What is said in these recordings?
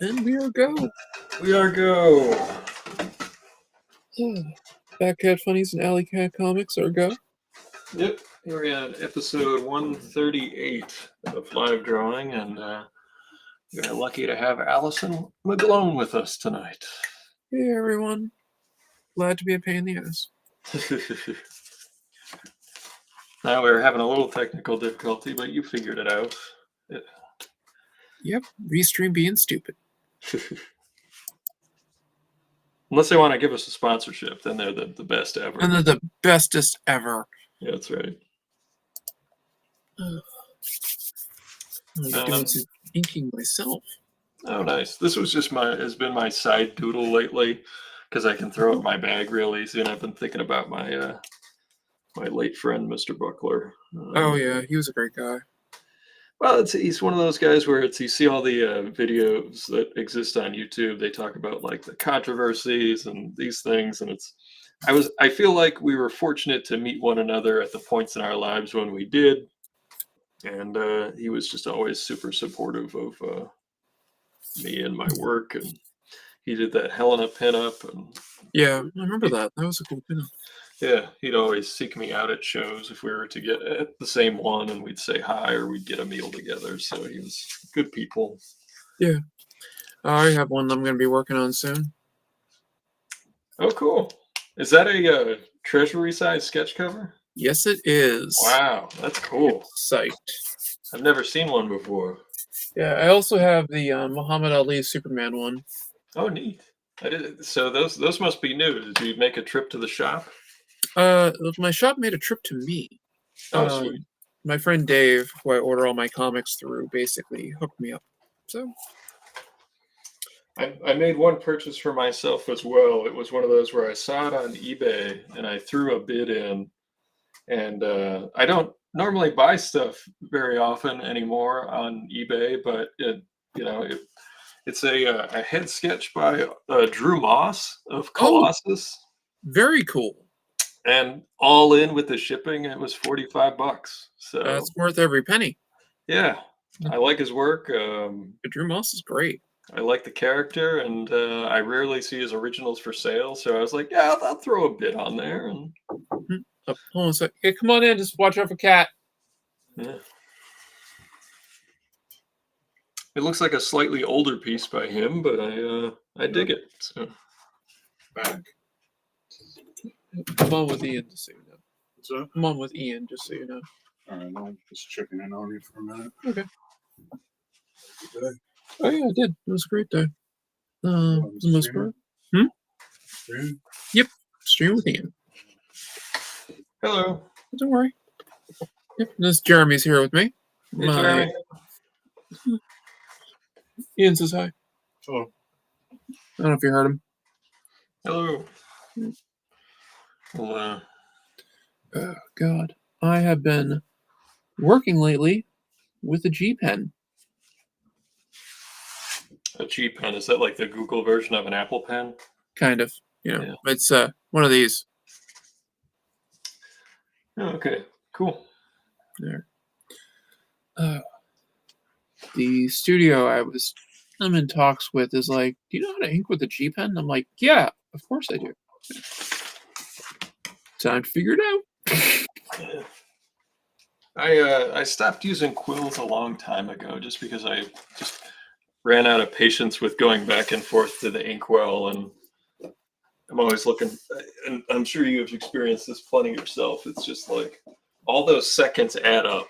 And we are go. We are go. Fat Cat Funnies and Alley Cat Comics are go. Yep, we're at episode 138 of Live Drawing, and we're lucky to have Allison McGlone with us tonight. Hey everyone. Glad to be a pain in the ass. Now we're having a little technical difficulty, but you figured it out. Yep, Restream being stupid. Unless they want to give us a sponsorship, then they're the best ever. And they're the bestest ever. Yeah, that's right. I'm doing some inking myself. Oh, nice. This was just has been my side doodle lately, because I can throw it in my bag real easy, and I've been thinking about my my late friend, Mr. Buckler. Oh yeah, he was a great guy. Well, he's one of those guys where you see all the videos that exist on YouTube. They talk about like the controversies and these things, and I feel like we were fortunate to meet one another at the points in our lives when we did, and he was just always super supportive of me and my work, and he did that Helena pinup, and yeah, I remember that. That was a cool pinup. Yeah, he'd always seek me out at shows if we were to get at the same one, and we'd say hi or we'd get a meal together. So he was good people. Yeah. I have one I'm going to be working on soon. Oh, cool. Is that a treasury size sketch cover? Yes, it is. Wow, that's cool. Psyched. I've never seen one before. Yeah, I also have the Muhammad Ali Superman one. Oh, neat. So those must be new. Did you make a trip to the shop? My shop made a trip to me. Oh, sweet. My friend Dave, who I order all my comics through, basically hooked me up. So I made one purchase for myself as well. It was one of those where I saw it on eBay and I threw a bid in. And I don't normally buy stuff very often anymore on eBay, but it's a head sketch by Drew Moss of Colossus. Oh, very cool. And all in with the shipping, it was $45. So that's worth every penny. Yeah, I like his work. Drew Moss is great. I like the character, and I rarely see his originals for sale. So I was like, yeah, I'll throw a bid on there. And hold on a sec. Hey, come on in. Just watch out for Cat. Yeah. It looks like a slightly older piece by him, but I dig it. So back. Come on with Ian, just so you know. What's up? Come on with Ian, just so you know. All right, I'm just checking in on you for a minute. Okay. Good. Oh yeah, I did. It was a great day. For the most part. Stream? Yep. Stream with Ian. Hello. Don't worry. Yep. This Jeremy's here with me. Hey, Jeremy. Ian says hi. Hello. I don't know if you heard him. Hello. Well, oh God, I have been working lately with a G pen. A G pen, is that like the Google version of an Apple pen? Kind of. Yeah. It's one of these. Oh, okay, cool. There. The studio I'm in talks with is like, do you know how to ink with a G pen? I'm like, yeah, of course I do. Time to figure it out. I stopped using quills a long time ago just because I just ran out of patience with going back and forth to the inkwell, and I'm always looking, and I'm sure you've experienced this plenty yourself. It's just like all those seconds add up.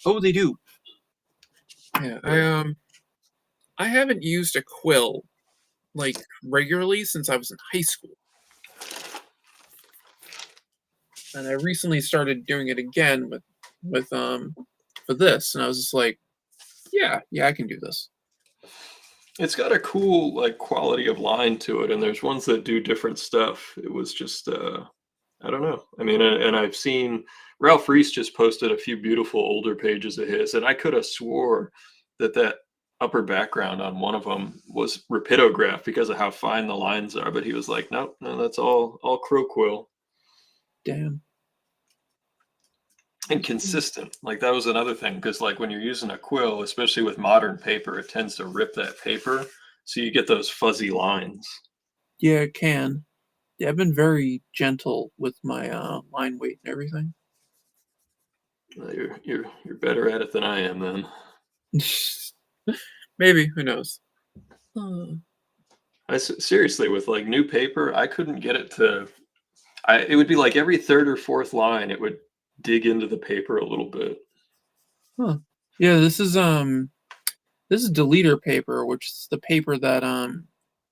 Oh, they do. Yeah, I haven't used a quill like regularly since I was in high school. And I recently started doing it again with for this, and I was just like, yeah, I can do this. It's got a cool like quality of line to it, and there's ones that do different stuff. It was just I don't know. I mean, and I've seen Ralph Reese just posted a few beautiful older pages of his, and I could have swore that upper background on one of them was rapidograph because of how fine the lines are, but he was like, no, that's all crow quill. Damn. And consistent. Like that was another thing, because like when you're using a quill, especially with modern paper, it tends to rip that paper. so you get those fuzzy lines. Yeah, it can. Yeah, I've been very gentle with my line weight and everything. You're better at it than I am then. Maybe, who knows? Uh, Seriously, with like new paper, I couldn't get it to. It would be like every third or fourth line, it would dig into the paper a little bit. huh. Yeah, this is deleter paper, which is the paper that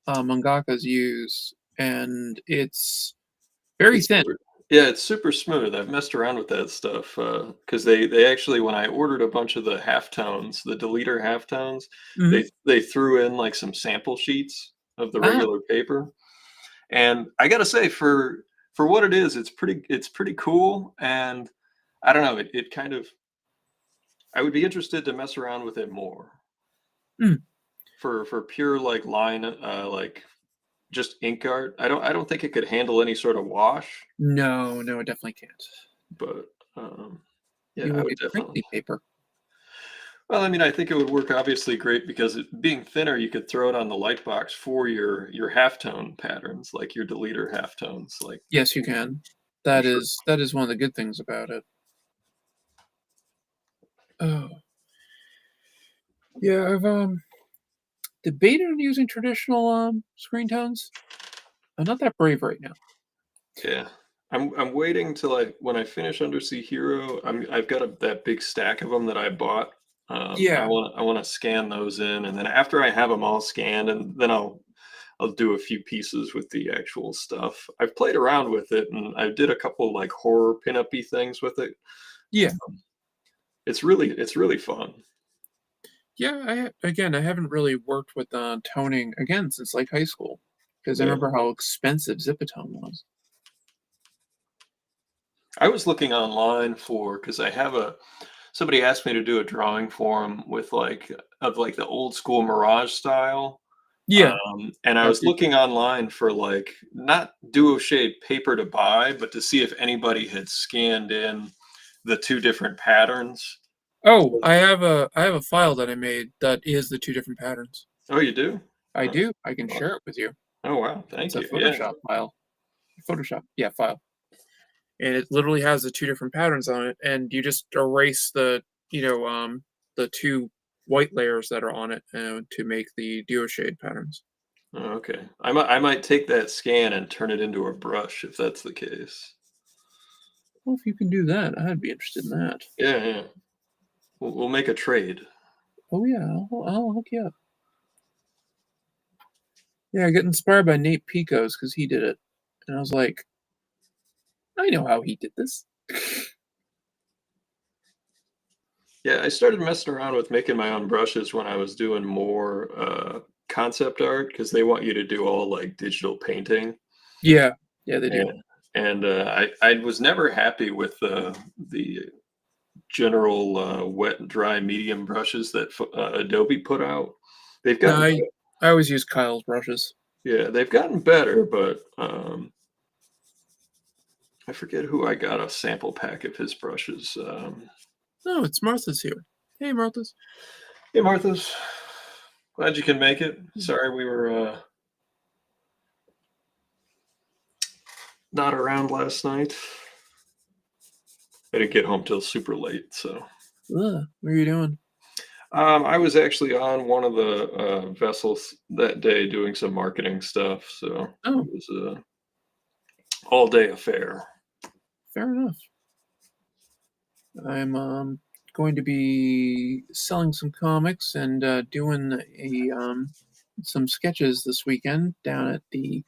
mangakas use, and it's very It's thin. yeah, it's super smooth. I've messed around with that stuff because they actually, when I ordered a bunch of the halftones, the deleter halftones, Mhm. they threw in like some sample sheets of the Ah, regular paper, and I gotta say, for what it is, it's pretty cool. And I don't know, it kind of, I would be interested to mess around with it more mm, for pure like line like just ink art. I don't think it could handle any sort of wash, no, no, it definitely can't. but um, yeah, You I will would get definitely. crinkly paper. Well, I mean, I think it would work obviously great because it being thinner, you could throw it on the light box for your halftone patterns, like your deleter halftones, like Yes, you can. I'm That sure. is one of the good things about it. Oh, yeah, I've debated on using traditional screen tones. I'm not that brave right now. Yeah. I'm waiting till when I finish Undersea Hero, I've got that big stack of them that I bought. Yeah, I want to scan those in, and then after I have them all scanned, and then I'll do a few pieces with the actual stuff. I've played around with it, and I did a couple like horror pinup-y things with it. yeah, It's really fun. yeah. Again, I haven't really worked with toning again since like high school because I Yeah. remember how expensive Zipatone was. I was looking online for because I have somebody asked me to do a drawing for them with like of like the old school Mirage style. Yeah, And I was copy. looking online for like not duo shade paper to buy, but to see if anybody had scanned in the two different patterns. Oh, I have a file that I made that is the two different patterns. Oh, you do? I Oh, do. I can well, share it with you. oh wow, It's thank a you. Yeah. Photoshop file. Photoshop, yeah, file. And it literally has the two different patterns on it, and you just erase the two white layers that are on it to make the duo shade patterns. Oh, okay. I might take that scan and turn it into a brush if that's the case. Well, if you can do that, I'd be interested in that. Yeah, yeah. We'll make a trade. Oh yeah, I'll hook you up. Yeah, I get inspired by Nate Pico's because he did it, and I was like, I know how he did this. Yeah, I started messing around with making my own brushes when I was doing more concept art because they want you to do all like digital painting. Yeah, yeah, they do. And I was never happy with the general wet and dry medium brushes that Adobe put out. They've No, gotten I always use Kyle's brushes. yeah, they've gotten better, but I forget who I got a sample pack of his brushes. No, it's Martha's here. Hey, Martha's. Hey, Martha's, glad you can make it. Sorry we were not around last night. I didn't get home till super late, so. Ugh, what are you doing? I was actually on one of the vessels that day doing some marketing stuff, so Oh, it was a all day affair. fair enough. I'm going to be selling some comics and doing a some sketches this weekend down at the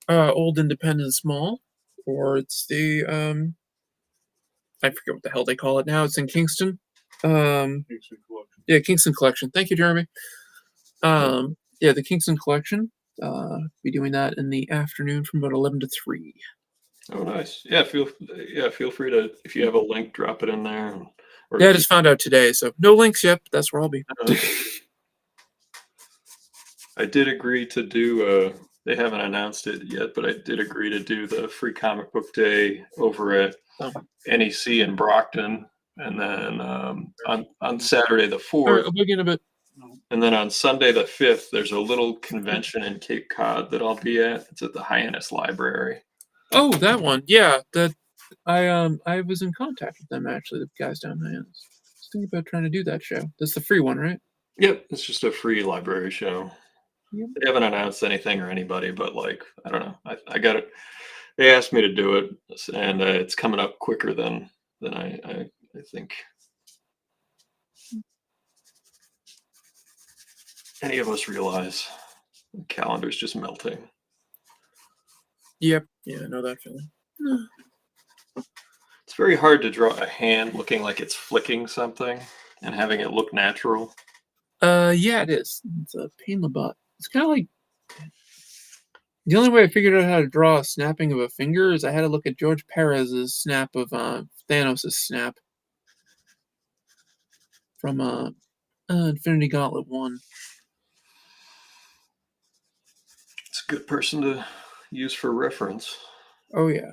old Independence Mall, or it's the I forget what the hell they call it now. It's in Kingston. Kingston Collection. Yeah, Kingston Collection. Thank you, Jeremy. Yeah, the Kingston Collection. Be doing that in the afternoon from about 11 to 3. Oh, nice. Yeah, feel free to if you have a link, drop it in there, or Yeah, I if you. just found out today, so no links yet, but that's where I'll be. Okay. I did agree to do. They haven't announced it yet, but I did agree to do the free comic book day over at Oh. NEC in Brockton, and then on Saturday the All right, 4th. I'll begin a bit. No. And then on Sunday the 5th, there's a little convention in Cape Cod that I'll be at. It's at the Hyannis Library. Oh, that one. Yeah, that I was in contact with them actually, the guys down there. I was thinking about trying to do that show. That's the free one, right? Yep, it's just a free library show. Yep. They haven't announced anything or anybody, but like I don't know. I got it. They asked me to do it, and it's coming up quicker than I think any of us realize. The calendar's just melting. Yep. Yeah, I know that feeling. It's very hard to draw a hand looking like it's flicking something and having it look natural. Yeah, it is. It's a pain in the butt. It's kind of like the only way I figured out how to draw a snapping of a finger is I had to look at George Perez's snap of Thanos' snap from Infinity Gauntlet 1. It's a good person to use for reference. Oh yeah.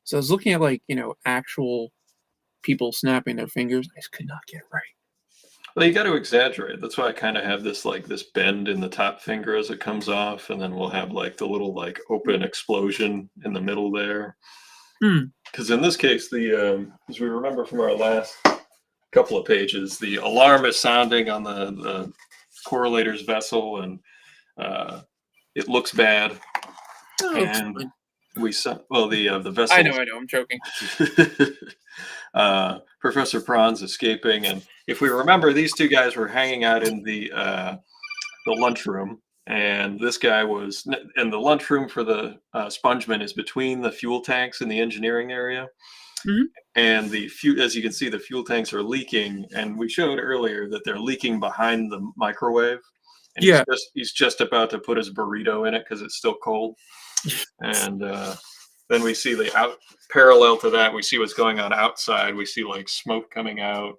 So I was looking at like, actual people snapping their fingers. I just could not get it right. Well, you got to exaggerate. That's why I kind of have this like this bend in the top finger as it comes off, and then we'll have like the little like open explosion in the middle there. Because in this case, the as we remember from our last couple of pages, the alarm is sounding on the correlator's vessel, and it looks bad. Oh, And fine. the vessel. I know. I'm joking. Professor Prawn's escaping, and if we remember, these two guys were hanging out in the lunchroom, and this guy was in the lunchroom for the Spongeman is between the fuel tanks in the engineering area. Mhm. And as you can see, the fuel tanks are leaking, and we showed earlier that they're leaking behind the microwave. And Yeah. he's just about to put his burrito in it because it's still cold. And then we see parallel to that, we see what's going on outside. We see like smoke coming out.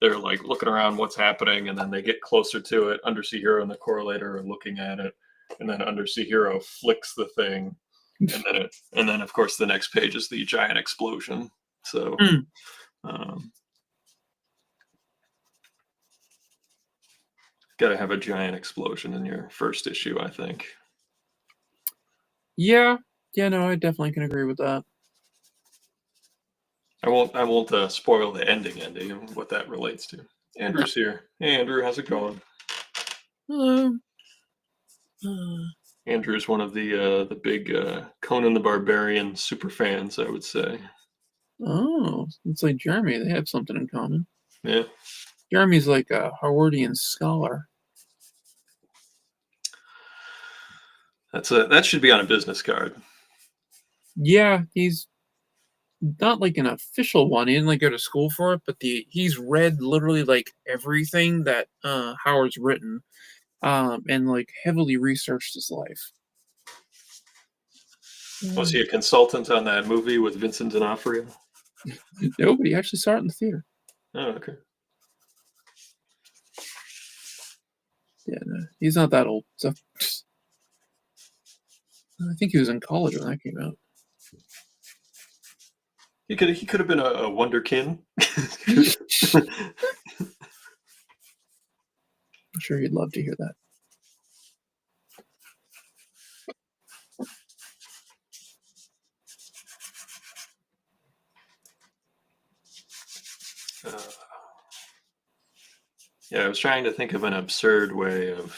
They're like looking around what's happening, and then they get closer to it. Undersea Hero and the correlator are looking at it, and then Undersea Hero flicks the thing, and then of course the next page is the giant explosion. So got to have a giant explosion in your first issue, I think. Yeah. Yeah, no, I definitely can agree with that. I won't spoil the ending and what that relates to. Andrew's here. Hey, Andrew, how's it going? Hello. Andrew's one of the big Conan the Barbarian super fans, I would say. Oh, it's like Jeremy. They have something in common. Yeah. Jeremy's like a Howardian scholar. That should be on a business card. Yeah, he's not like an official one. He didn't like go to school for it, but he's read literally like everything that Howard's written, and like heavily researched his life. Was he a consultant on that movie with Vincent D'Onofrio? No, but he actually saw it in the theater. Oh, okay. Yeah, no, he's not that old. So I think he was in college when that came out. He could have been a wonderkin. I'm sure he'd love to hear that. Yeah, I was trying to think of an absurd way of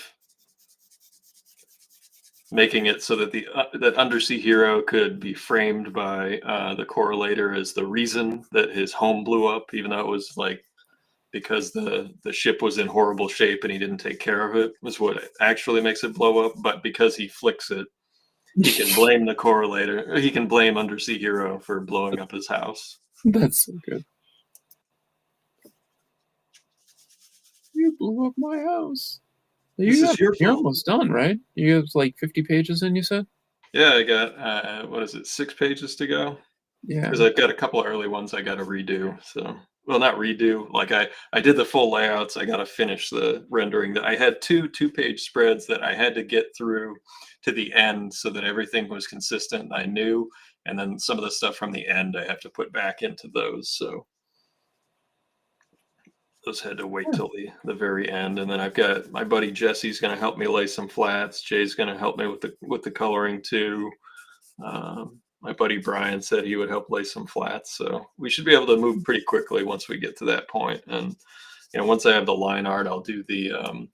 making it so that that Undersea Hero could be framed by the correlator as the reason that his home blew up, even though it was like because the ship was in horrible shape and he didn't take care of it, was what actually makes it blow up. But because he flicks it, he can blame the correlator. Or he can blame Undersea Hero for blowing up his house. That's so good. You blew up my house. You're almost done, right? You have like 50 pages in, you said? Yeah, I got, what is it, 6 pages to go? Yeah. Because I've got a couple of early ones I got to redo. So, well, not redo. Like I did the full layouts. I got to finish the rendering. I had two-page spreads that I had to get through to the end so that everything was consistent. I knew, and then some of the stuff from the end I have to put back into those. So those had to wait till the very end. And then I've got my buddy Jesse's going to help me lay some flats. Jay's going to help me with the coloring too. My buddy Brian said he would help lay some flats, so we should be able to move pretty quickly once we get to that point. And once I have the line art, I'll do the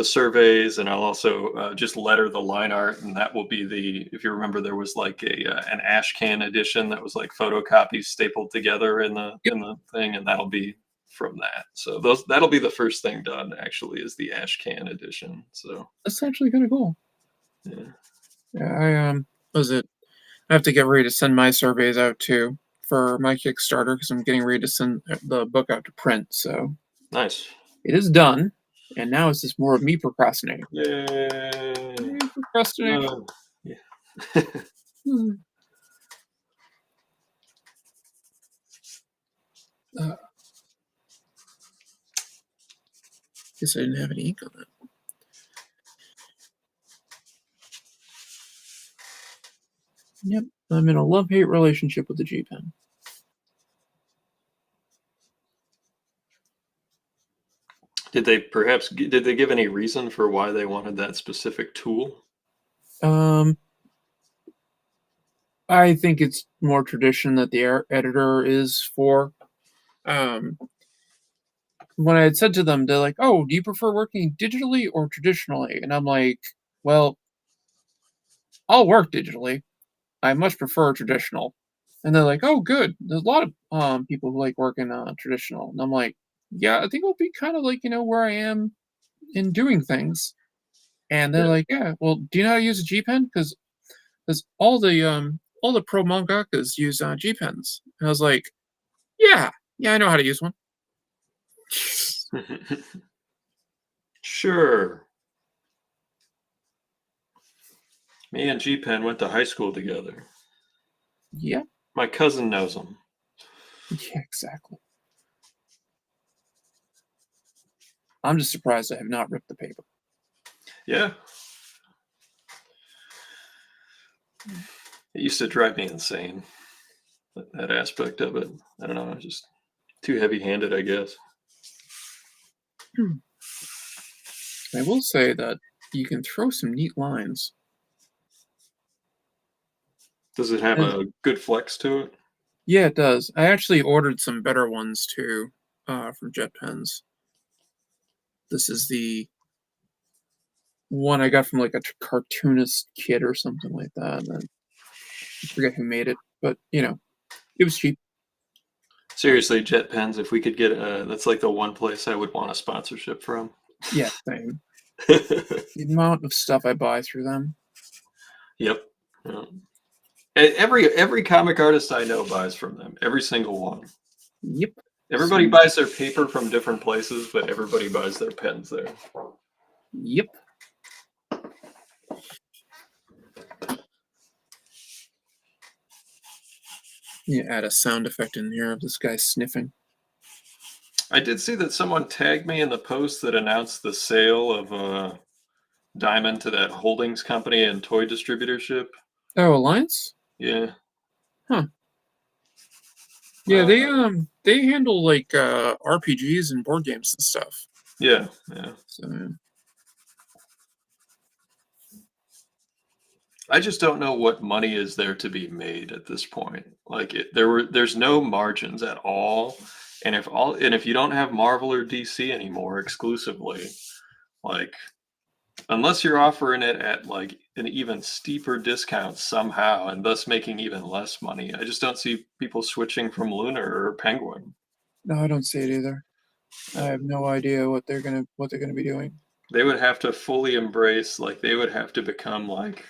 surveys, and I'll also just letter the line art, and that will be if you remember, there was like an ash can edition that was like photocopies stapled together in the thing, and that'll be from that. So that'll be the first thing done, actually, is the ash can edition. So That's actually kind of cool. yeah. Yeah, I have to get ready to send my surveys out too for my Kickstarter because I'm getting ready to send the book out to print. So Nice. it is done, and now it's just more of me procrastinating. Yay. Procrastinating. Yeah. Guess I didn't have any ink on that. Yep, I'm in a love-hate relationship with the G pen. Did they give any reason for why they wanted that specific tool? I think it's more tradition that the editor is for. When I had said to them, they're like, "Oh, do you prefer working digitally or traditionally?" And I'm like, "Well, I'll work digitally. I much prefer traditional." And they're like, "Oh, good. There's a lot of people who like working traditional." And I'm like, "Yeah, I think it'll be kind of like where I am in doing things." And they're Yeah. like, "Yeah, well, do you know how to use a G pen? Because all the pro mangakas use G pens." And I was like, "Yeah, I know how to use one." Sure. Me and G Pen went to high school together. Yeah, My cousin knows him. yeah, exactly. I'm just surprised I have not ripped the paper. Yeah. It used to drive me insane, that aspect of it. I don't know, I'm just too heavy-handed, I guess. I will say that you can throw some neat lines. Does it have a good flex to it? Yeah, it does. I actually ordered some better ones too, from Jet Pens. This is the one I got from like a cartoonist kid or something like that. And I forget who made it, but it was cheap. Seriously, Jet Pens, if we could get that's like the one place I would want a sponsorship from. Yeah, same. The amount of stuff I buy through them. Yep. Yeah. Every comic artist I know buys from them. Every single one. Yep. Everybody buys their paper from different places, but everybody buys their pens there. Yep. You add a sound effect in here of this guy sniffing. I did see that someone tagged me in the post that announced the sale of Diamond to that holdings company and toy distributorship. Oh, Alliance? Yeah. Huh. Yeah, they handle like RPGs and board games and stuff. Yeah. So I just don't know what money is there to be made at this point. Like there's no margins at all. And if you don't have Marvel or DC anymore exclusively, like unless you're offering it at like an even steeper discount somehow and thus making even less money, I just don't see people switching from Lunar or Penguin. no, I don't see it either. I have no idea what they're gonna be doing. They would have to fully embrace, like they would have to become like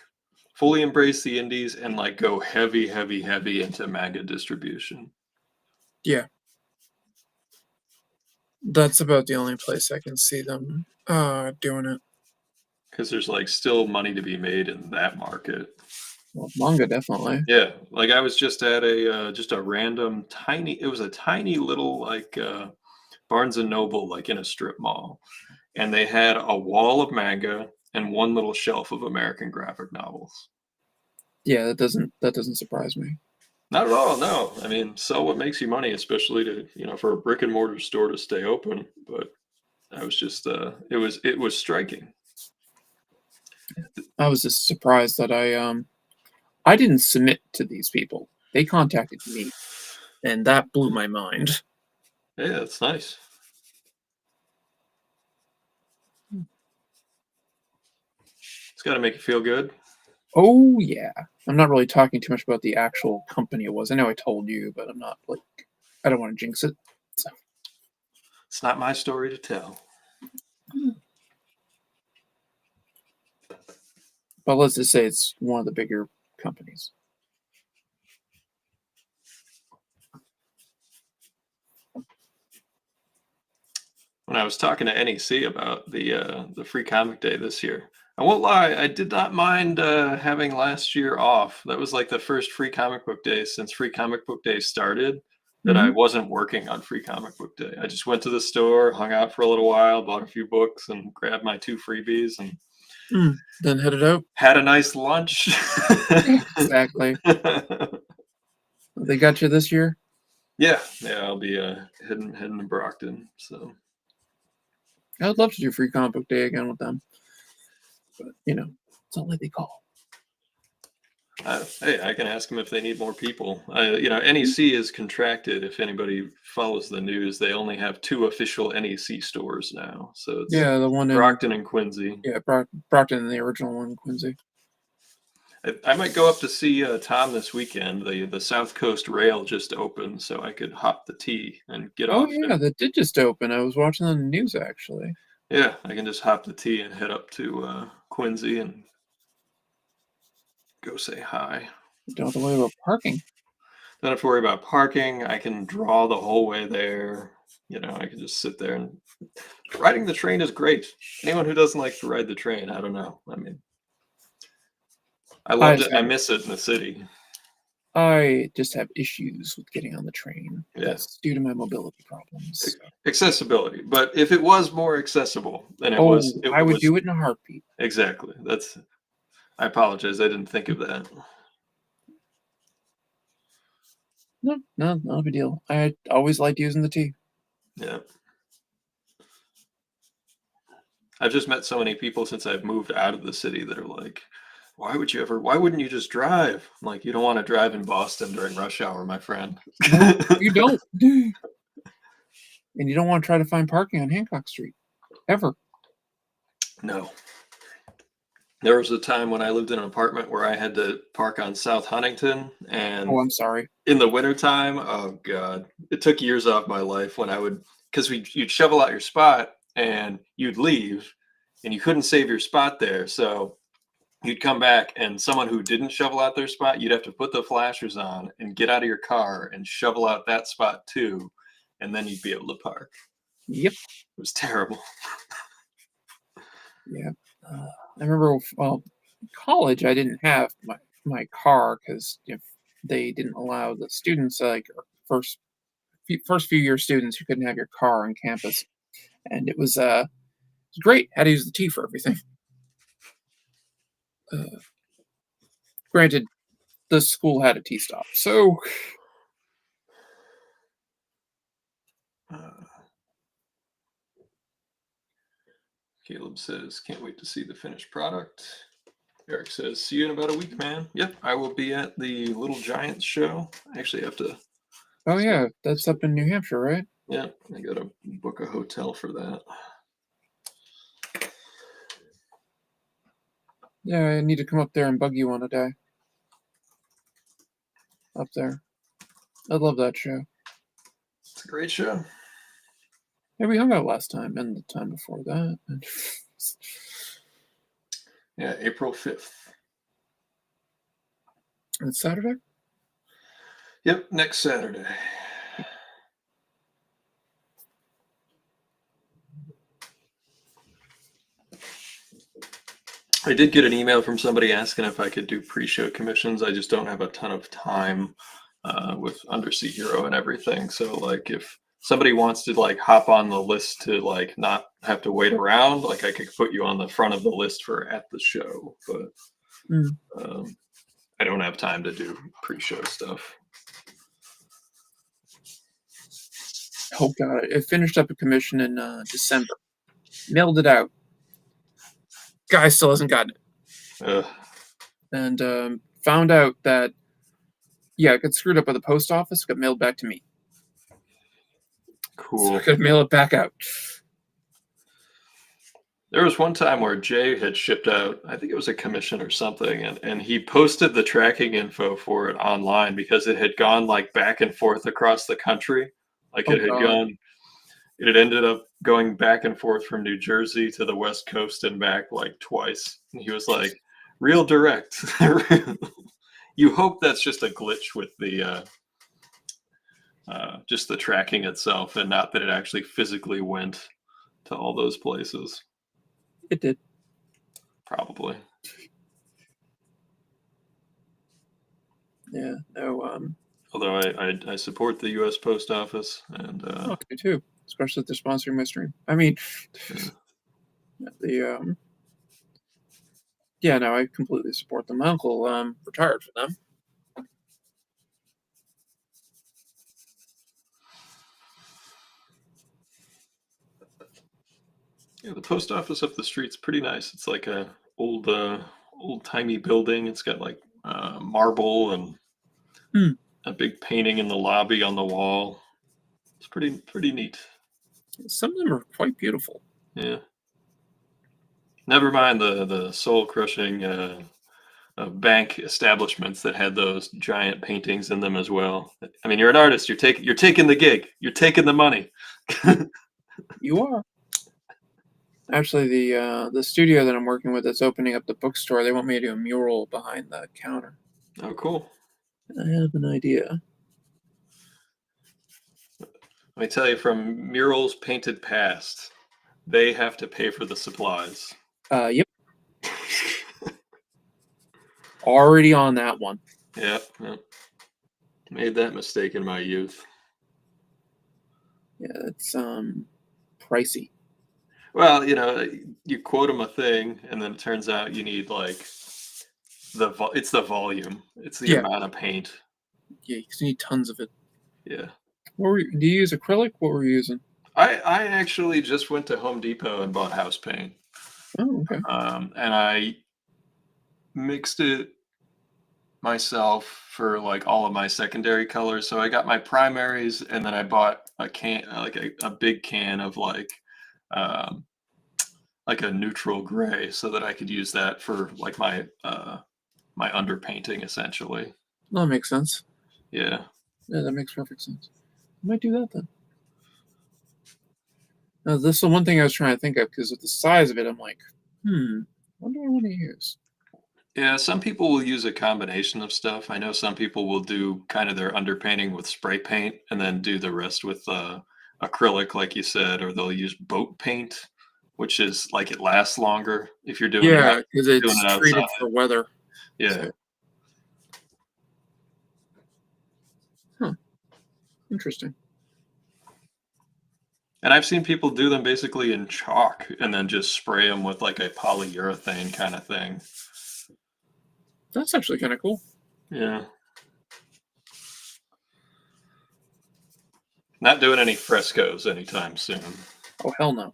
fully embrace the indies and like go heavy into manga distribution. Yeah. That's about the only place I can see them doing it. Because there's like still money to be made in that market. Well, manga definitely. Yeah, like I was just at a random it was a tiny little like Barnes and Noble, like in a strip mall, and they had a wall of manga and one little shelf of American graphic novels. Yeah, that doesn't surprise me. Not at all. No, I mean, sell what makes you money, especially to for a brick and mortar store to stay open. But I was just, it was striking. I was just surprised that I didn't submit to these people. They contacted me, and that blew my mind. Yeah, that's nice. It's got to make you feel good. Oh yeah. I'm not really talking too much about the actual company it was. I know I told you, but I'm not like I don't want to jinx it. So, It's not my story to tell. but let's just say it's one of the bigger companies. When I was talking to NEC about the free comic day this year, I won't lie, I did not mind having last year off. That was like the first free comic book day since free comic book day started that I Hmm. wasn't working on free comic book day. I just went to the store, hung out for a little while, bought a few books, and grabbed my 2 freebies and Then headed out. had a nice lunch. Exactly. They got you this year? Yeah, I'll be heading to Brockton. So I would love to do free comic book day again with them. But it's not like they call. hey, I can ask them if they need more people. NEC is contracted. If anybody follows the news, they only have 2 official NEC stores now. So it's Yeah, the one in Brockton and Quincy. Brockton and the original one, Quincy. I might go up to see Tom this weekend. The South Coast Rail just opened, so I could hop the T and get Oh off. yeah, that did just open. I was watching on the news actually. Yeah, I can just hop the T and head up to Quincy and go say hi. Don't have to worry about parking. Don't have to worry about parking. I can draw the whole way there. I can just sit there and riding the train is great. Anyone who doesn't like to ride the train, I don't know. I mean, I I loved just it. I have, miss it in the city. I just have issues with getting on the train. Yeah. That's due to my mobility problems. Accessibility. But if it was more accessible, then it Oh, was. It I would was do it in a heartbeat. exactly. That's. I apologize. I didn't think of that. No, no, not a big deal. I always liked using the T. Yeah. I've just met so many people since I've moved out of the city that are like, why wouldn't you just drive? I'm like, you don't want to drive in Boston during rush hour, my friend. No, you don't. And you don't want to try to find parking on Hancock Street. Ever. No. There was a time when I lived in an apartment where I had to park on South Huntington, and Oh, I'm sorry. in the wintertime, oh god, it took years off my life when I would, because you'd shovel out your spot and you'd leave, and you couldn't save your spot there, so you'd come back, and someone who didn't shovel out their spot, you'd have to put the flashers on and get out of your car and shovel out that spot too, and then you'd be able to park. Yep. It was terrible. Yeah. I remember, well, college, I didn't have my car because if they didn't allow the students, like first few year students, you couldn't have your car on campus, and it was great. Had to use the T for everything. Uh, Granted, the school had a T stop, so Uh, Caleb says, can't wait to see the finished product. Eric says, see you in about a week, man. Yep, I will be at the Little Giants show. I actually have to, oh yeah, that's up in New Hampshire, right? yeah, I got to book a hotel for that. Yeah, I need to come up there and bug you on a day. Up there, I love that show. It's a great show. Yeah, we hung out last time and the time before that. Yeah, April 5th. It's Saturday. Yep, next Saturday. I did get an email from somebody asking if I could do pre-show commissions. I just don't have a ton of time with Undersea Hero and everything. So like if somebody wants to like hop on the list to like not have to wait around, like I could put you on the front of the list for at the show, but Mm. I don't have time to do pre-show stuff. Oh god, it finished up a commission in December. Mailed it out. Guy still hasn't gotten it. Ugh, And found out that it got screwed up by the post office. Got mailed back to me. So cool. I could mail it back out. There was one time where Jay had shipped out, I think it was a commission or something, and he posted the tracking info for it online because it had gone like back and forth across the country. Like Oh god. it had ended up going back and forth from New Jersey to the West Coast and back like twice. And he was like, real direct. You hope that's just a glitch with the just the tracking itself and not that it actually physically went to all those places. It did. Probably. Yeah. No. Although I support the U.S. Post Office and Me too. Especially if they're sponsoring my stream. I mean, yeah. the no, I completely support them. My uncle retired for them. Yeah, the post office up the street's pretty nice. It's like a old timey building. It's got like marble and Hmm. a big painting in the lobby on the wall. It's pretty neat. Some of them are quite beautiful. Yeah. Never mind the soul crushing bank establishments that had those giant paintings in them as well. I mean, you're an artist. You're taking the gig. You're taking the money. You are. Actually, the studio that I'm working with that's opening up the bookstore, they want me to do a mural behind the counter. Oh, cool. I have an idea. Let me tell you, from murals painted past, they have to pay for the supplies. Yep. Already on that one. Yep. Made that mistake in my youth. Yeah, it's pricey. Well, you quote them a thing, and then it turns out you need like it's the volume, it's the amount of paint. Yeah, because you need tons of it. Yeah. Do you use acrylic? What were you using? I actually just went to Home Depot and bought house paint. Oh, okay. And I mixed it myself for like all of my secondary colors. So I got my primaries, and then I bought a can, like a big can of um, like a neutral gray, so that I could use that for like my underpainting essentially. Well, that makes sense. Yeah. Yeah, that makes perfect sense. I might do that then. Now, this is the one thing I was trying to think of, because with the size of it, I'm like, what do I want to use? Yeah, some people will use a combination of stuff. I know some people will do kind of their underpainting with spray paint and then do the rest with acrylic, like you said, or they'll use boat paint, which is like it lasts longer if you're doing Yeah, because doing it's it treated outside. for weather. Yeah. So. Huh. Interesting. And I've seen people do them basically in chalk and then just spray them with like a polyurethane kind of thing. That's actually kind of cool. Yeah. Not doing any frescoes anytime soon. Oh, hell no.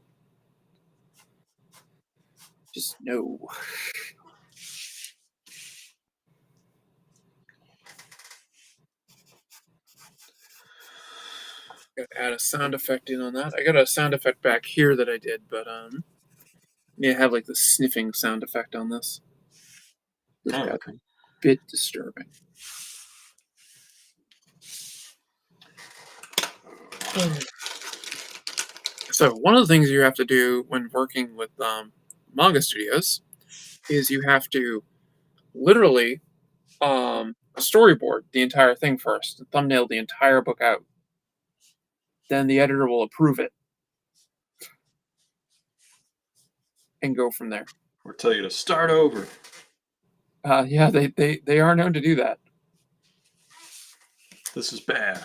Just no. Gotta add a sound effect in on that. I got a sound effect back here that I did, but I have like the sniffing sound effect on this. This got Okay. a bit disturbing. So one of the things you have to do when working with manga studios is you have to literally storyboard the entire thing first, thumbnail the entire book out. Then the editor will approve it and go from there. Or tell you to start over. Yeah, they are known to do that. This is bad.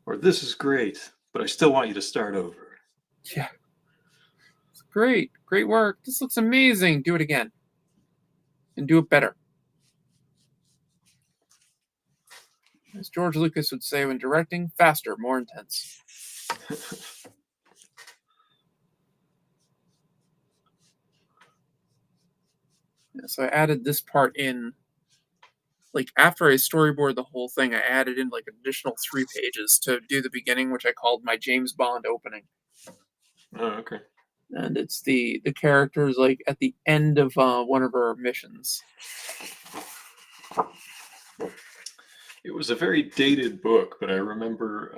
Or this is great, but I still want you to start over. Yeah. It's great work. This looks amazing. Do it again. And do it better. As George Lucas would say when directing, faster, more intense. Yeah, so I added this part in, like after I storyboard the whole thing, I added in like an additional 3 pages to do the beginning, which I called my James Bond opening. Oh, okay. And it's the characters like at the end of one of our missions. It was a very dated book, but I remember,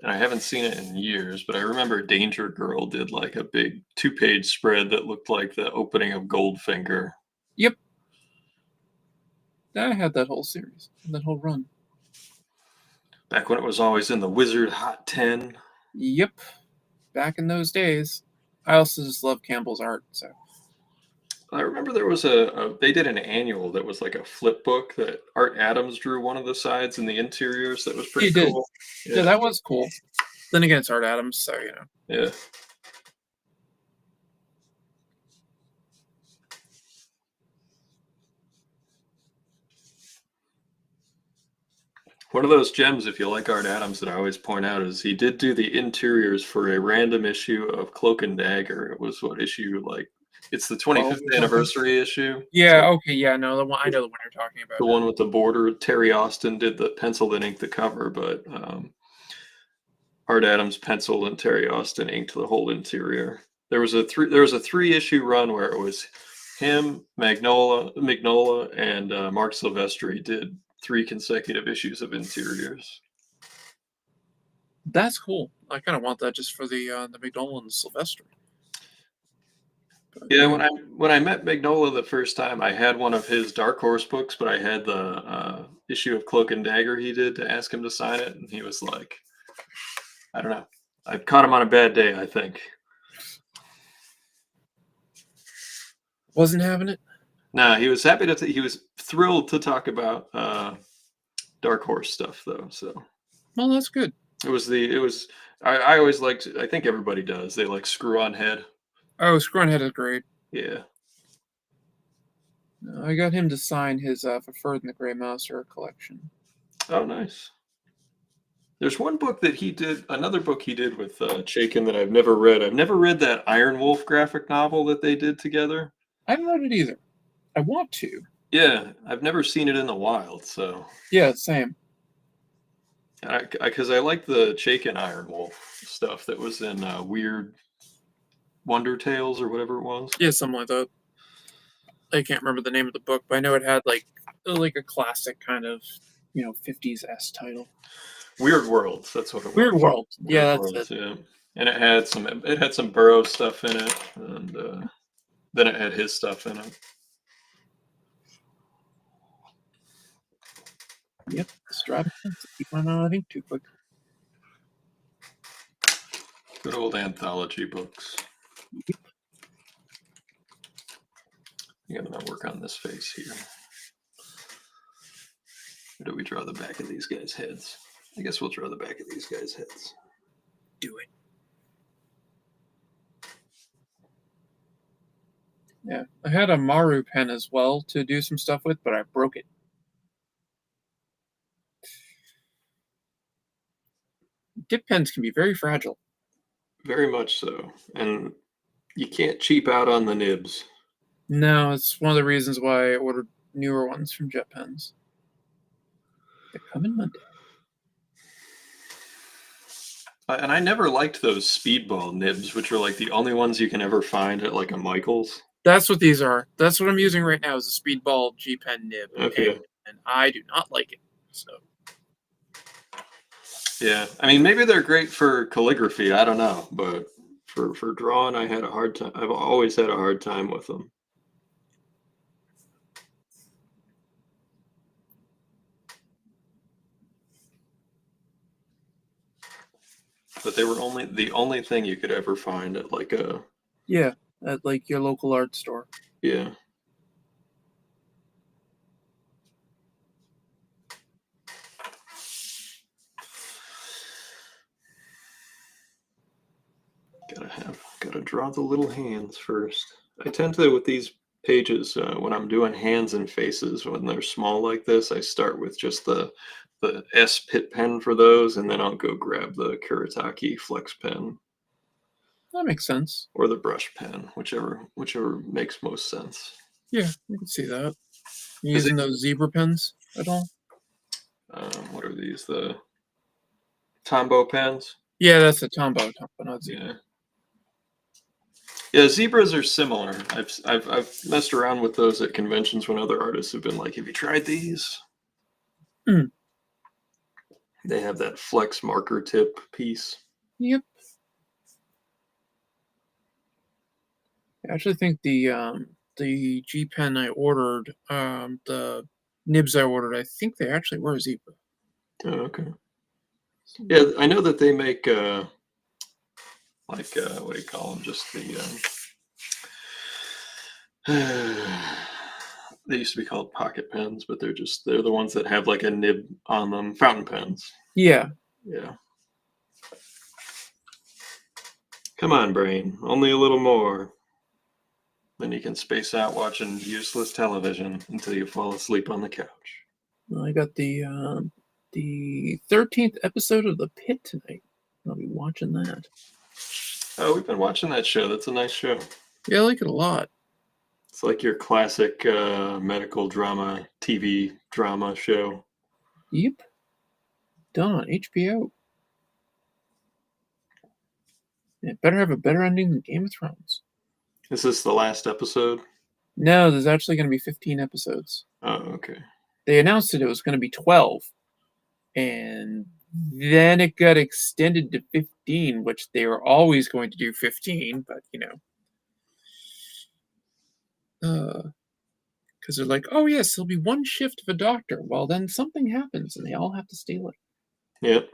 and I haven't seen it in years, but I remember Danger Girl did like a big 2-page spread that looked like the opening of Goldfinger. Yep. I had that whole series, that whole run. Back when it was always in the Wizard Hot 10. Yep. Back in those days. I also just love Campbell's art, so. I remember there was they did an annual that was like a flip book that Art Adams drew one of the sides and the interiors. That was pretty He did. cool. Yeah, that was cool. Then again, it's Art Adams, so you know. Yeah. One of those gems, if you like Art Adams, that I always point out is he did do the interiors for a random issue of Cloak and Dagger. It was what issue, like, it's the 25th anniversary issue. Yeah, So okay, yeah, no, the one I know the one you're talking about. the one with the border. Terry Austin did the penciled and inked the cover, but Art Adams penciled and Terry Austin inked the whole interior. There was a 3-issue run where it was him, Mignola, and Mark Silvestri did 3 consecutive issues of interiors. That's cool. I kind of want that just for the McDonald and Sylvester. But, yeah, when I met Mignola the first time, I had one of his Dark Horse books, but I had the issue of Cloak and Dagger he did to ask him to sign it, and he was like, I don't know. I caught him on a bad day, I think. wasn't having it. No, he was happy to. He was thrilled to talk about Dark Horse stuff, though. So, Well, that's good. it was. I always liked. I think everybody does. They like Screw On Head. Oh, Scrunhead is great. Yeah. I got him to sign his For Ferd and the Grey Mouser collection. Oh, nice. There's one book that he did. Another book he did with Chaykin that I've never read. I've never read that Iron Wolf graphic novel that they did together. I haven't read it either. I want to. Yeah, I've never seen it in the wild. So Yeah, same. because I like the Chaykin Iron Wolf stuff that was in Weird Wonder Tales or whatever it was. Yeah, something like that. I can't remember the name of the book, but I know it had like a classic kind of 50s title. Weird Worlds, that's what it was. Weird World. Yeah, Weird that's Worlds, it. yeah. And it had some Burroughs stuff in it, and then it had his stuff in it. Yep, Strata. Keep running out of ink too quick. Good old anthology books. Yep. I think I'm gonna work on this face here. Or do we draw the back of these guys' heads? I guess we'll draw the back of these guys' heads. Do it. Yeah, I had a Maru pen as well to do some stuff with, but I broke it. Dip pens can be very fragile. Very much so. And you can't cheap out on the nibs. No, it's one of the reasons why I ordered newer ones from Jet Pens. They're coming Monday. And I never liked those speedball nibs, which are like the only ones you can ever find at like a Michael's. That's what these are. That's what I'm using right now is a Speedball G Pen nib. Okay. And I do not like it. So Yeah, I mean, maybe they're great for calligraphy. I don't know, but for drawing, I had a hard time. I've always had a hard time with them. But they were the only thing you could ever find at like a yeah, at like your local art store. yeah. Gotta draw the little hands first. I tend to, with these pages, when I'm doing hands and faces, when they're small like this, I start with just the the S Pit pen for those, and then I'll go grab the Kuretake Flex pen That makes sense. or the brush pen, whichever makes most sense. Yeah, I can see that. You Is using those zebra pens at all? What are these? The Tombow pens? Yeah, that's a Tombow, not zebra. Yeah. Yeah, zebras are similar. I've messed around with those at conventions when other artists have been like, "Have you tried these?" Mm. They have that flex marker tip piece. Yep. I actually think the G pen I ordered, the nibs I ordered, I think they actually were zebra. Oh, okay. Yeah, I know that they make like what do you call them? Just the they used to be called pocket pens, but they're the ones that have like a nib on them. Fountain pens. Yeah. Yeah. Come on, brain. Only a little more. Then you can space out watching useless television until you fall asleep on the couch. Well, I got the 13th episode of The Pit tonight. I'll be watching that. Oh, we've been watching that show. That's a nice show. Yeah, I like it a lot. It's like your classic medical drama, TV drama show. Yep. Done on HBO. It better have a better ending than Game of Thrones. Is this the last episode? No, there's actually going to be 15 episodes. Oh, okay. They announced it was going to be 12, and then it got extended to 15, which they were always going to do 15, but because they're like, oh yes, there'll be one shift of a doctor. Well, then something happens, and they all have to stay late. Yep.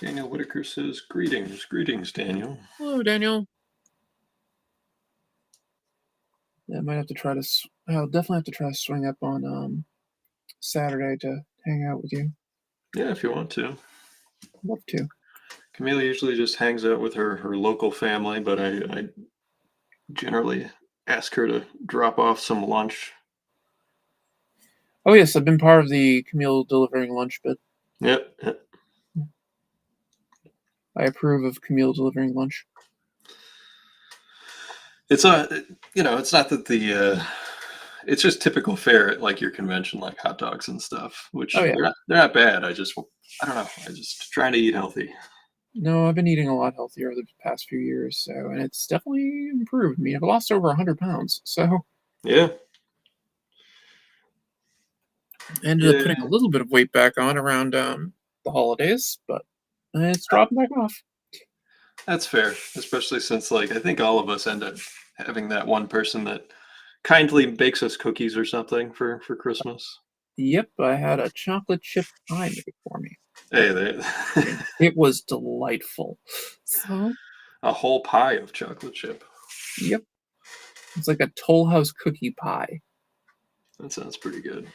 Daniel Whitaker says, "Greetings, greetings, Daniel." Hello, Daniel. Yeah, I might have to try to. I'll definitely have to try to swing up on Saturday to hang out with you. Yeah, if you want to. Love to. Camila usually just hangs out with her local family, but I generally ask her to drop off some lunch. Oh yes, I've been part of the Camille delivering lunch bit. Yep. Yep. I approve of Camille delivering lunch. It's it's not that it's just typical fare at like your convention, like hot dogs and stuff, which Oh yeah. they're not bad. I don't know. I just trying to eat healthy. No, I've been eating a lot healthier the past few years, so and it's definitely improved. I mean, I've lost over 100 pounds, so Yeah. I ended up putting a little bit of weight back on around the holidays, but it's dropping back off. That's fair, especially since like I think all of us end up having that one person that kindly bakes us cookies or something for Christmas. Yep, I had a chocolate chip pie made for me. Hey, It was delightful. So, a whole pie of chocolate chip. yep, it's like a Toll House cookie pie. That sounds pretty good.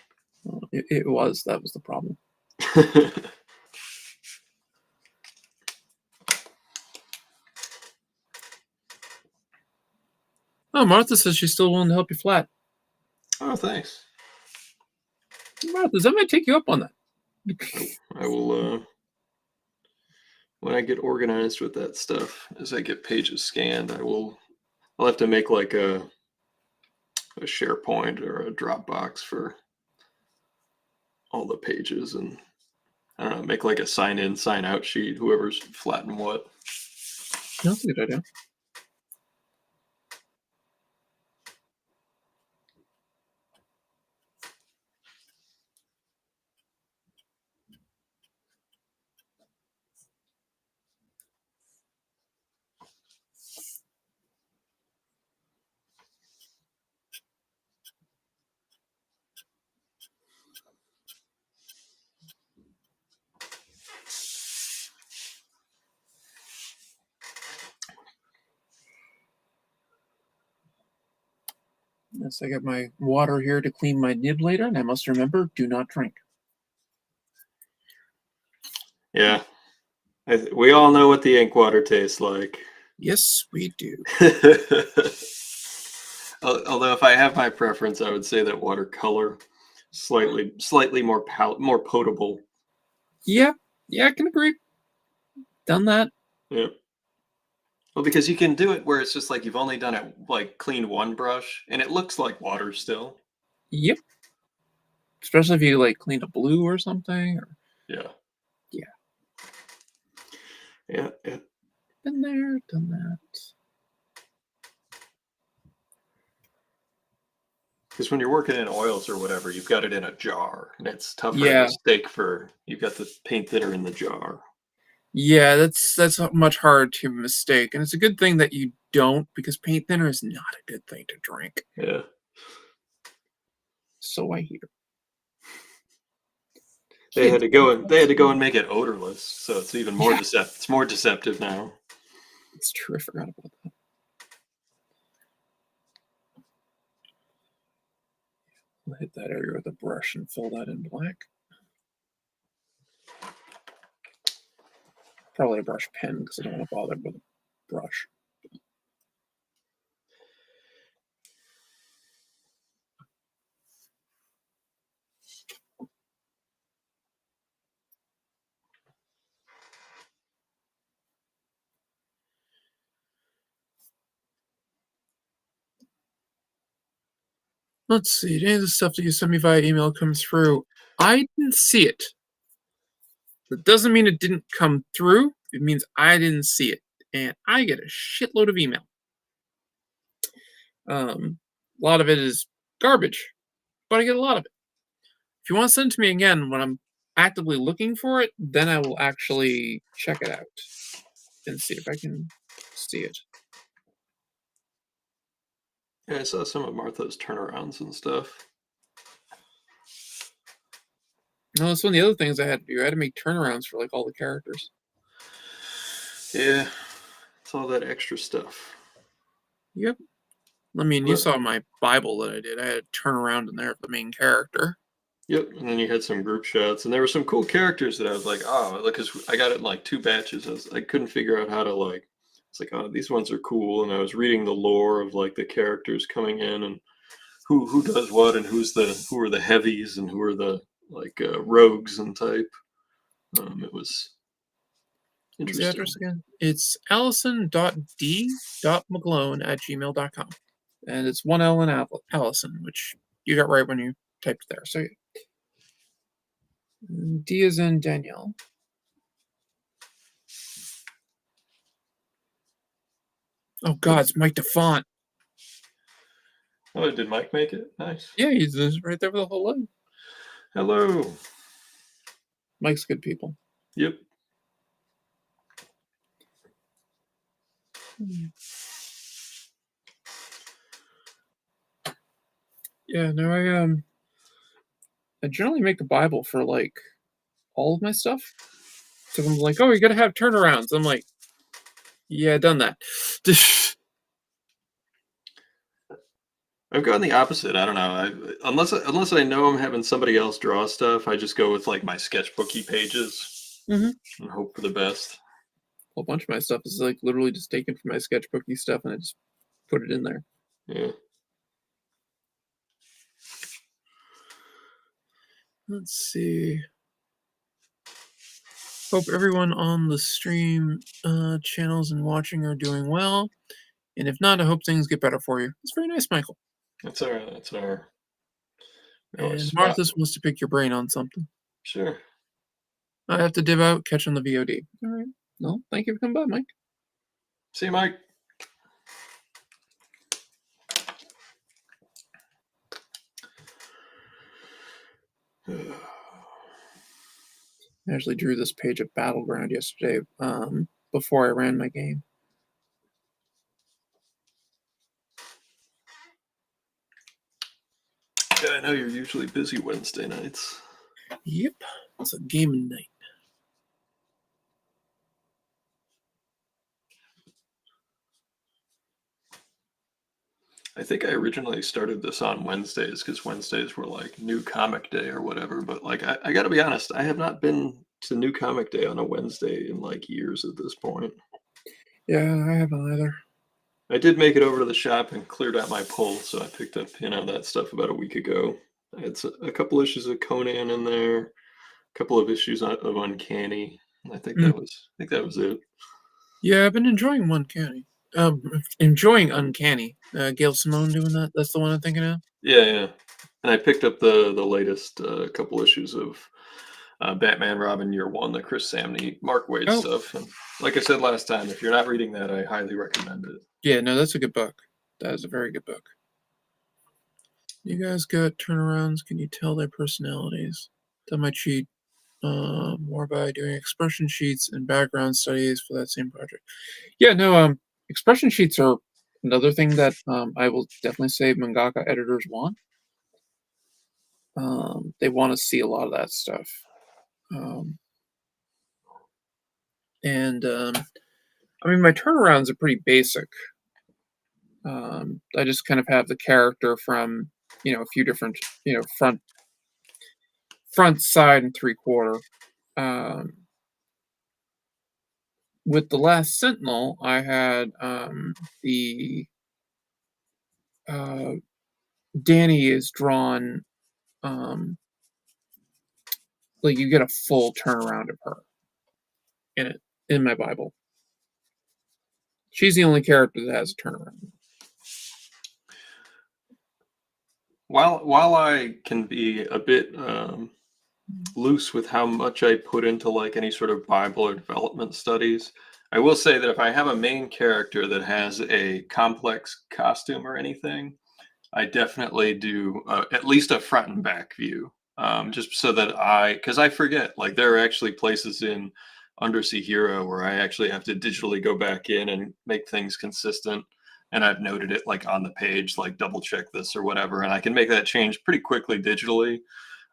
Well, it was. That was the problem. Oh, Martha says she's still willing to help you flat. Oh, thanks. Martha, that might take you up on that. I will when I get organized with that stuff, as I get pages scanned, I'll have to make like a SharePoint or a Dropbox for all the pages, and I don't know, make like a sign in, sign out sheet, whoever's flatting what. That's a good idea. Yes, I got my water here to clean my nib later, and I must remember, do not drink. Yeah. We all know what the ink water tastes like. Yes, we do. Although if I have my preference, I would say that watercolor slightly more potable. Yeah, I can agree. Done that. Yeah. Well, because you can do it where it's just like you've only done it like cleaned one brush, and it looks like water still. Yep. Especially if you like clean a blue or something. Or, Yeah. yeah. Yeah. Yeah. Been there, done that. Because when you're working in oils or whatever, you've got it in a jar, and it's tougher to Yeah. mistake for you've got the paint thinner in the jar. Yeah, that's much harder to mistake, and it's a good thing that you don't, because paint thinner is not a good thing to drink. Yeah. So I hear. They had Kids to go don't and they had to go listen. and make it odorless, so it's even more Yeah. deceptive. It's more deceptive now. It's true. I forgot about that. I'll hit that area with a brush and fill that in black. Probably a brush pen because I don't want to bother with a brush. Let's see. Any of the stuff that you sent me via email comes through. I didn't see it. That doesn't mean it didn't come through. It means I didn't see it. And I get a shitload of email. A lot of it is garbage, but I get a lot of it. If you want to send it to me again when I'm actively looking for it, then I will actually check it out and see if I can see it. Yeah, I saw some of Martha's turnarounds and stuff. No, that's one of the other things I had to do. I had to make turnarounds for like all the characters. Yeah, it's all that extra stuff. Yep. I mean, you But- saw my Bible that I did. I had to turn around in there for the main character. Yep, and then you had some group shots, and there were some cool characters that I was like, oh, because I got it in like 2 batches. I couldn't figure out how to like. It's like, oh, these ones are cool, and I was reading the lore of like the characters coming in and who does what and who are the heavies and who are the like rogues and type. It was What's the interesting. address again? It's allison.d.mcglone@gmail.com. And it's one L in Allison, which you got right when you typed there. So D is in Danielle. Oh God, it's Mike DeFont. Oh, did Mike make it? Nice. Yeah, he's right there with the whole load. Hello. Mike's good people. Yep. Yeah, no, I generally make a Bible for like all of my stuff. So I'm like, oh, you gotta have turnarounds. I'm like, yeah, done that. I've gone the opposite. I don't know. Unless I know I'm having somebody else draw stuff, I just go with like my sketchbooky pages Mhm. and hope for the best. A whole bunch of my stuff is like literally just taken from my sketchbooky stuff and I just put it in there. Yeah. Let's see. Hope everyone on the stream channels and watching are doing well. And if not, I hope things get better for you. It's very nice, Michael. That's our And spot. Martha wants to pick your brain on something. Sure. I have to div out, catch on the VOD. All right. No, thank you for coming by, Mike. See you, Mike. I actually drew this page of Battleground yesterday before I ran my game. Yeah, I know you're usually busy Wednesday nights. Yep, it's a gaming night. I think I originally started this on Wednesdays because Wednesdays were like New Comic Day or whatever. But like, I got to be honest, I have not been to New Comic Day on a Wednesday in like years at this point. Yeah, I haven't either. I did make it over to the shop and cleared out my pull, so I picked up, that stuff about a week ago. I had a couple issues of Conan in there, a couple of issues of Uncanny. I think Mm. that was it. Yeah, I've been enjoying Uncanny. Enjoying Uncanny. Gail Simone doing that. That's the one I'm thinking of. Yeah. And I picked up the latest couple issues of Batman Robin Year One, the Chris Samney, Mark Waid Oh, stuff. And like I said last time, if you're not reading that, I highly recommend it. yeah, no, that's a good book. That is a very good book. You guys got turnarounds. Can you tell their personalities? That might cheat more by doing expression sheets and background studies for that same project. Yeah, no, expression sheets are another thing that I will definitely say mangaka editors want. They want to see a lot of that stuff. Um, and I mean, my turnarounds are pretty basic. I just kind of have the character from, a few different, front, side, and three-quarter. Um, with the Last Sentinel, I had the Danny is drawn, um, like you get a full turnaround of her in it in my Bible. She's the only character that has a turnaround. While I can be a bit loose with how much I put into like any sort of Bible or development studies, I will say that if I have a main character that has a complex costume or anything, I definitely do at least a front and back view, just so that because I forget, like there are actually places in Undersea Hero where I actually have to digitally go back in and make things consistent. And I've noted it like on the page, like double check this or whatever. And I can make that change pretty quickly digitally.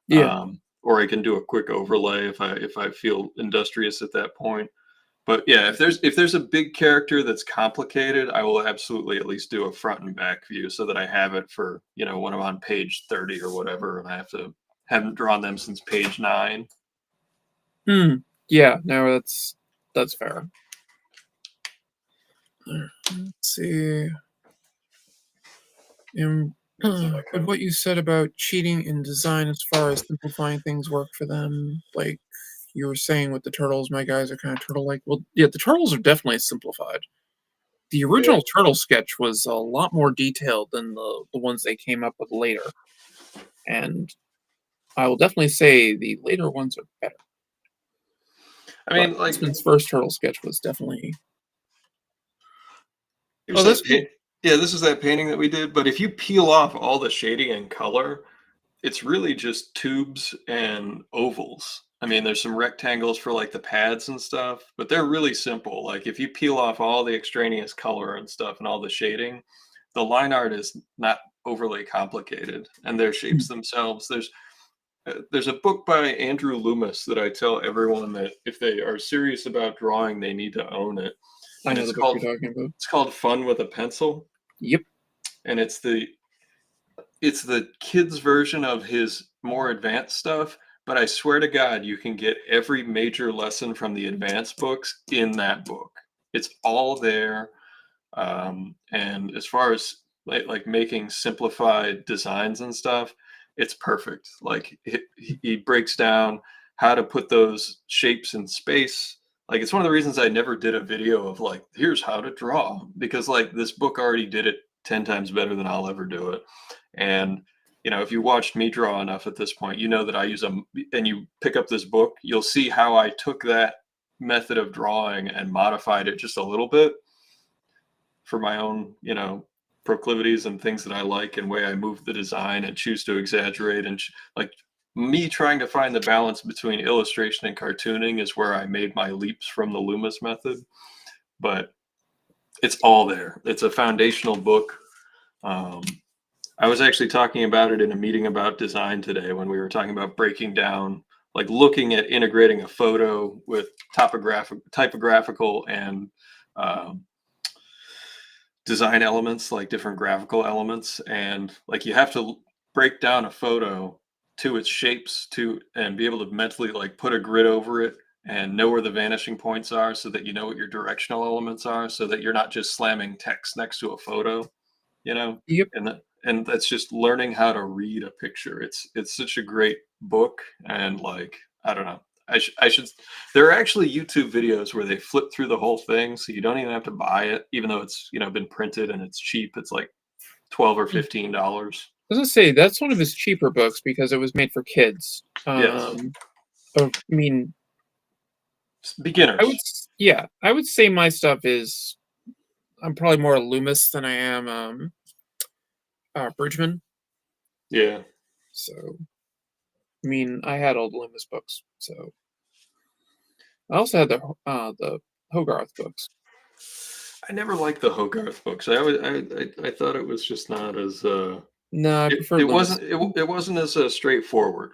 Yeah. Or I can do a quick overlay if I feel industrious at that point. But yeah, if there's a big character that's complicated, I will absolutely at least do a front and back view so that I have it for, when I'm on page 30 or whatever, and haven't drawn them since page 9. Yeah, no, that's fair. Let's see. And with what you said about cheating in design as far as simplifying things work for them, like you were saying with the turtles, my guys are kind of turtle-like. Well, yeah, the turtles are definitely simplified. The original turtle sketch was a lot more detailed than the ones they came up with later. And I will definitely say the later ones are better. I mean, But like Eastman's first turtle sketch was definitely. here's this is that painting that we did. But if you peel off all the shading and color, it's really just tubes and ovals. I mean, there's some rectangles for like the pads and stuff, but they're really simple. Like if you peel off all the extraneous color and stuff and all the shading, the line art is not overly complicated, and their shapes themselves. There's a book by Andrew Loomis that I tell everyone that if they are serious about drawing, they need to own it. I And know the book you're talking about. it's called Fun with a Pencil, Yep. and it's the kids version of his more advanced stuff, but I swear to God, you can get every major lesson from the advanced books in that book. It's all there. And as far as like making simplified designs and stuff, it's perfect. Like he breaks down how to put those shapes in space. Like it's one of the reasons I never did a video of like, here's how to draw, because like this book already did it 10 times better than I'll ever do it. And if you watched me draw enough at this point, you know that I use and you pick up this book, you'll see how I took that method of drawing and modified it just a little bit for my own, proclivities and things that I like, and way I move the design and choose to exaggerate. And like me trying to find the balance between illustration and cartooning is where I made my leaps from the Loomis method. But it's all there. It's a foundational book. I was actually talking about it in a meeting about design today when we were talking about breaking down, like looking at integrating a photo with typographical and design elements, like different graphical elements. And like you have to break down a photo to its shapes and be able to mentally like put a grid over it and know where the vanishing points are so that you know what your directional elements are so that you're not just slamming text next to a photo, you know? Yep. And that's just learning how to read a picture. It's such a great book, and like I don't know. I should. There are actually YouTube videos where they flip through the whole thing, so you don't even have to buy it, even though it's been printed and it's cheap. It's like $12 or $15. I was gonna say that's one of his cheaper books because it was made for kids. Yes, I mean, beginners. yeah, I would say my stuff is I'm probably more Loomis than I am Bridgman. Yeah, So, I mean, I had all the Loomis books. So I also had the Hogarth books. I never liked the Hogarth books. I thought it was just not as No, I preferred Loomis. it wasn't as straightforward.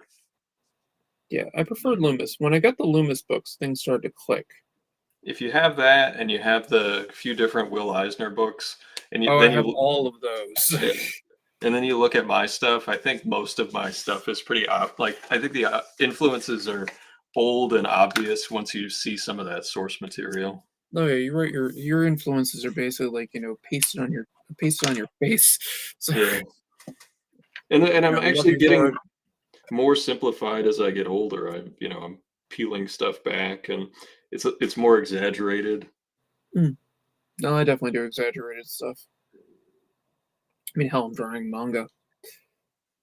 Yeah, I preferred Loomis. When I got the Loomis books, things started to click. If you have that and you have the few different Will Eisner books, and Oh, I have all of those. yeah, and then you look at my stuff, I think most of my stuff is pretty like I think the influences are bold and obvious once you see some of that source material. No, yeah, you're right. Your influences are basically like pasted on your face. So Yeah, and I'm you're actually looking for getting it. more simplified as I get older. I'm peeling stuff back, and it's more exaggerated. Mm. No, I definitely do exaggerated stuff. I mean, hell, I'm drawing manga.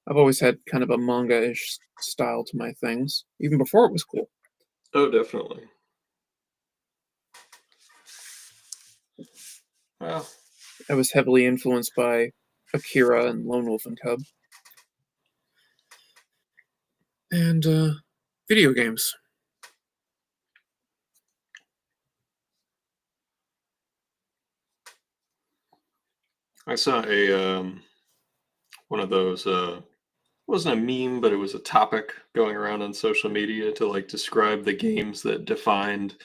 I've always had kind of a manga-ish style to my things, even before it was cool. Oh, definitely. Well, I was heavily influenced by Akira and Lone Wolf and Cub, and video games. I saw a one of those wasn't a meme, but it was a topic going around on social media to like describe the games that defined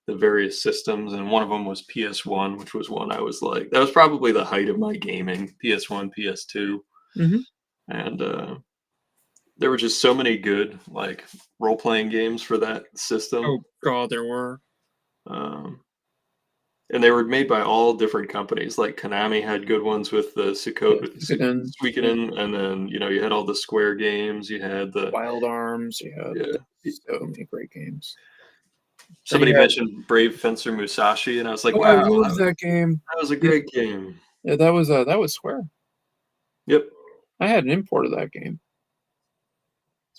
the various systems, and one of them was PS1, which was one I was like, that was probably the height of my gaming. PS1, PS2, Hmm. and there were just so many good like role playing games for that system. Oh God, there were. Um, and they were made by all different companies. Like Konami had good ones with the Yeah, Suikoden, yeah, Suikoden, and then you had all the Square games. You had the Wild Arms. You had yeah. so many great games. Then Somebody you had. mentioned Brave Fencer Musashi, and I was like, Oh, I "Wow, love that, that game. that was a Yeah, great game." yeah, that was Square. Yep. I had an import of that game.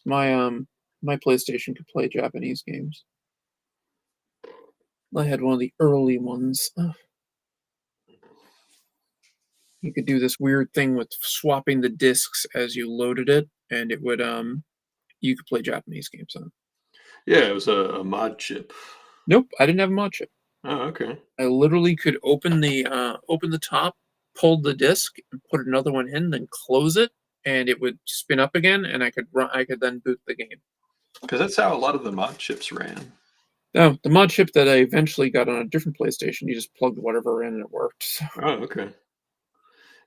My PlayStation could play Japanese games. I had one of the early ones. Ugh. You could do this weird thing with swapping the discs as you loaded it, and it would you could play Japanese games on it. Yeah, it was a mod chip. Nope, I didn't have a mod chip. Oh, okay. I literally could open the top, pull the disc, and put another one in, then close it, and it would spin up again, and I could then boot the game. Because that's how a lot of the mod chips ran. No, the mod chip that I eventually got on a different PlayStation, you just plugged whatever in and it worked. So, Oh, okay.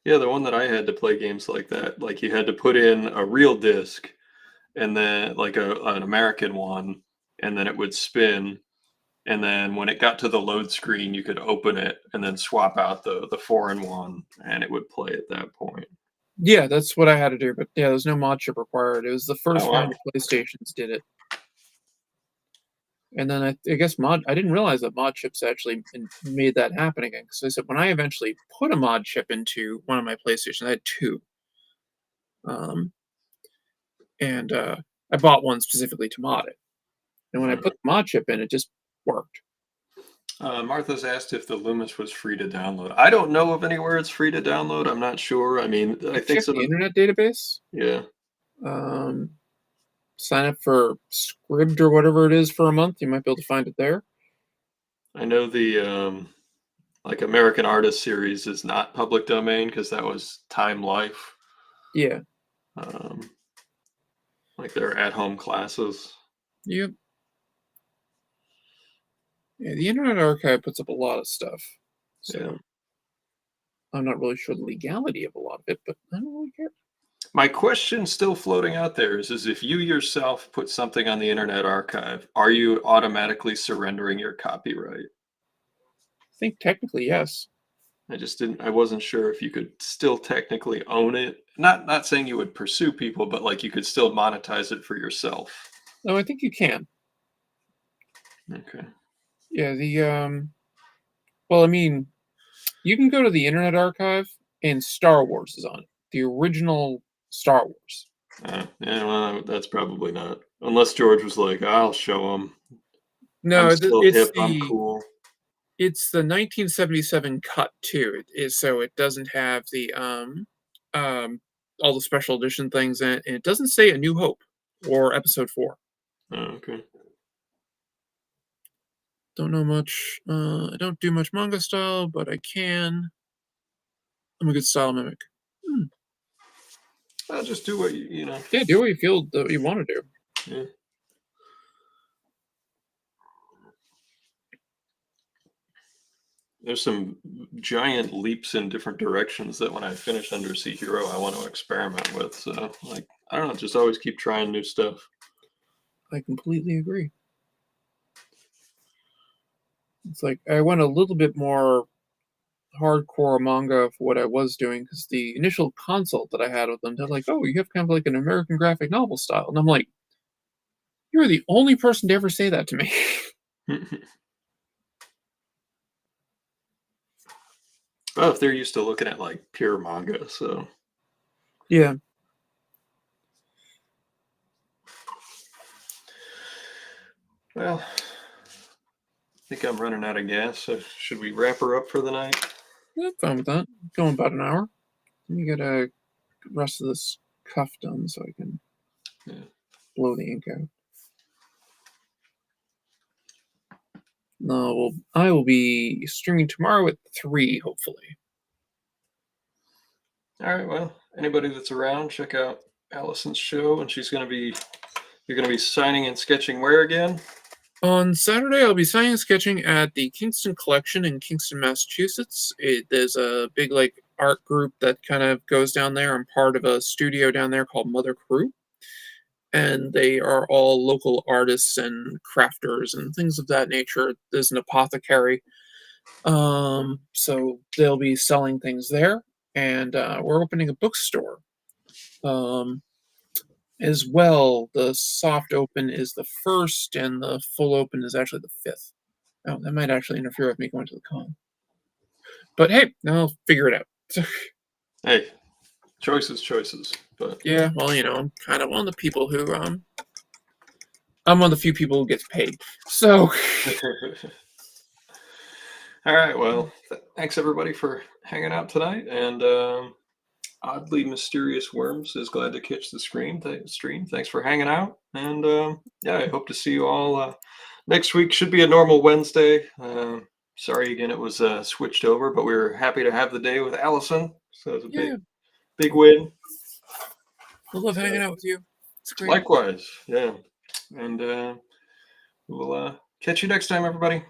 Yeah, the one that I had to play games like that, like you had to put in a real disc and then like an American one, and then it would spin. And then when it got to the load screen, you could open it and then swap out the foreign one, and it would play at that point. yeah, that's what I had to do. But yeah, there's no mod chip required. It was the Oh first wow! round of PlayStations did it, and then I guess mod. I didn't realize that mod chips actually made that happen again. Because I said when I eventually put a mod chip into one of my PlayStations, I had two, um, and I bought one specifically to mod it. And when I put the mod chip in, it just worked. Martha's asked if the Loomis was free to download. I don't know of anywhere it's free to download. I'm not sure. I mean, I think Check some the of internet database. yeah. Um, Sign up for Scribd or whatever it is for a month. You might be able to find it there. I know the like American Artist series is not public domain because that was Time Life. Yeah. Um, like their at-home classes. Yep. Yeah, the Internet Archive puts up a lot of stuff. Yeah. So I'm not really sure the legality of a lot of it, but I don't really care. My question still floating out there is if you yourself put something on the Internet Archive, are you automatically surrendering your copyright? I think technically, yes. I wasn't sure if you could still technically own it. Not saying you would pursue people, but like you could still monetize it for yourself. No, I think you can. Okay. Yeah, well, I mean, you can go to the Internet Archive and Star Wars is on it. The original Star Wars. Yeah, well, that's probably not. Unless George was like, I'll show them. I'm No, still hip. I'm cool. it's the 1977 cut too. So it doesn't have the um all the special edition things in it, and it doesn't say A New Hope or Episode 4. Oh, okay. Don't know much. I don't do much manga style, but I can. I'm a good style mimic. I'll just do what you know. Yeah, do what you feel that you want to do. Yeah. There's some giant leaps in different directions that when I finish Undersea Hero, I want to experiment with. So, like, I don't know, just always keep trying new stuff. I completely agree. It's like I went a little bit more hardcore manga for what I was doing because the initial consult that I had with them, they're like, "Oh, you have kind of like an American graphic novel style," and I'm like, "You're the only person to ever say that to me." Well, if they're used to looking at like pure manga, so Yeah. well, I think I'm running out of gas. So should we wrap her up for the night? Yeah, I'm fine with that. Going about an hour. Let me get a rest of this cuff done so I can blow the ink out. No, well, I will be streaming tomorrow at 3, hopefully. All right. Well, anybody that's around, check out Allison's show, and you're gonna be signing and sketching where again? On Saturday, I'll be signing and sketching at the Kingston Collection in Kingston, Massachusetts. There's a big like art group that kind of goes down there. I'm part of a studio down there called Mother Crew, and they are all local artists and crafters and things of that nature. There's an apothecary, so they'll be selling things there, and we're opening a bookstore. As well, the soft open is the 1st, and the full open is actually the 5th. Oh, that might actually interfere with me going to the con. But hey, I'll figure it out. Hey, choices. But Yeah, well, I'm kind of one of the people who I'm one of the few people who gets paid. So all right. Well, thanks everybody for hanging out tonight, and Oddly Mysterious Worms is glad to catch the stream. Thanks for hanging out. And yeah, I hope to see you all next week. Should be a normal Wednesday. Sorry again, it was switched over, but we were happy to have the day with Allison. So it's a yeah, big win. I love hanging out with you. It's great. Likewise. Yeah. And we'll catch you next time, everybody.